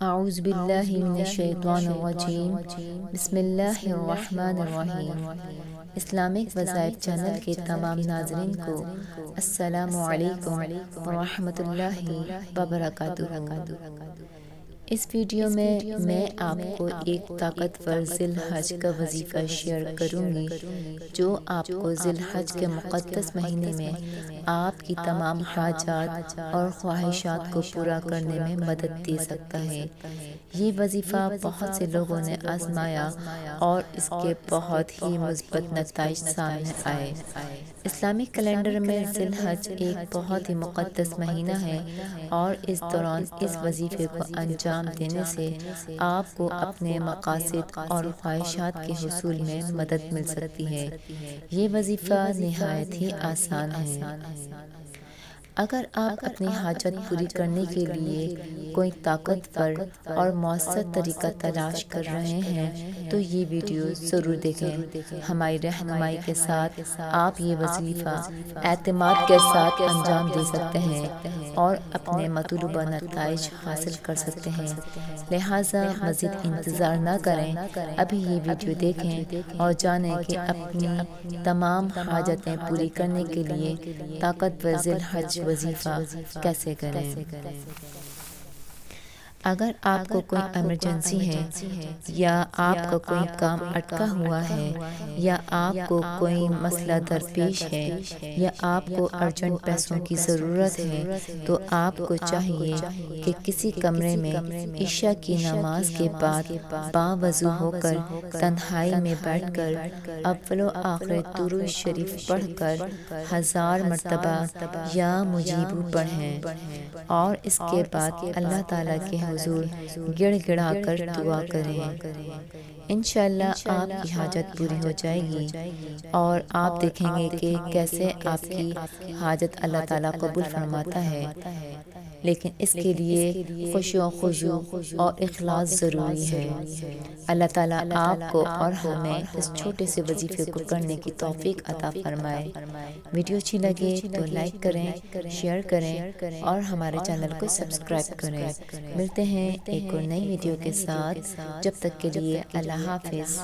اعوذ باللہ من الشیطان الرجیم بسم اللہ الرحمن الرحیم۔ اسلامک وظائف چینل کے تمام ناظرین کو السلام علیکم ورحمۃ اللہ وبرکاتہ۔ اس ویڈیو میں آپ کو ایک طاقتور ذی الحج کا وظیفہ شیئر کروں گی جو آپ کو ذی الحج کے مقدس مہینے میں آپ کی تمام حاجات اور خواہشات کو پورا کرنے میں مدد دے سکتا ہے۔ یہ وظیفہ بہت سے لوگوں نے آزمایا اور اس کے بہت ہی مثبت نتائج سامنے آئے۔ اسلامی کیلنڈر میں ذی الحج ایک بہت ہی مقدس مہینہ ہے اور اس دوران اس وظیفے کو انجام دینے سے آپ کو اپنے مقاصد اور خواہشات کے حصول میں مدد مل سکتی ہے۔ یہ وظیفہ نہایت ہی آسان ہے۔ اگر آپ اپنی حاجت پوری کرنے کے لیے کوئی طاقتور اور مؤثر طریقہ تلاش کر رہے ہیں تو یہ ویڈیو ضرور دیکھیں۔ ہماری رہنمائی کے ساتھ آپ یہ وظیفہ اعتماد کے ساتھ انجام دے سکتے ہیں اور اپنے مطلوبہ نتائج حاصل کر سکتے ہیں۔ لہٰذا مزید انتظار نہ کریں، ابھی یہ ویڈیو دیکھیں اور جانیں کہ اپنی تمام حاجتیں پوری کرنے کے لیے طاقتور ذی الحج وظیفہ کیسے کریں۔ اگر آپ کو کوئی ایمرجنسی ہے یا آپ کا کوئی کام اٹکا ہوا ہے یا آپ کو کوئی مسئلہ درپیش ہے یا آپ کو ارجنٹ پیسوں کی ضرورت ہے تو آپ کو چاہیے کہ کسی کمرے میں عشاء کی نماز کے بعد باوضو ہو کر تنہائی میں بیٹھ کر اول و آخر درود شریف پڑھ کر 1000 مرتبہ یا مجیبو پڑھیں اور اس کے بعد اللہ تعالیٰ کے حضور گڑ گڑا کر دعا کریں۔ انشاءاللہ آپ کی حاجت پوری ہو جائے گی اور آپ دیکھیں گے کہ کیسے آپ کی حاجت اللہ تعالیٰ قبول فرماتا ہے، لیکن اس کے لیے خشوع و خضوع اور اخلاص ضروری ہے۔ اللہ تعالیٰ آپ کو اور ہمیں اس چھوٹے سے وظیفے کو کرنے کی توفیق عطا فرمائے۔ ویڈیو اچھی لگے تو لائک کریں، شیئر کریں اور ہمارے چینل کو سبسکرائب کریں۔ ملتے ہیں ایک اور نئی ویڈیو کے ساتھ، جب تک کے لیے اللہ حافظ۔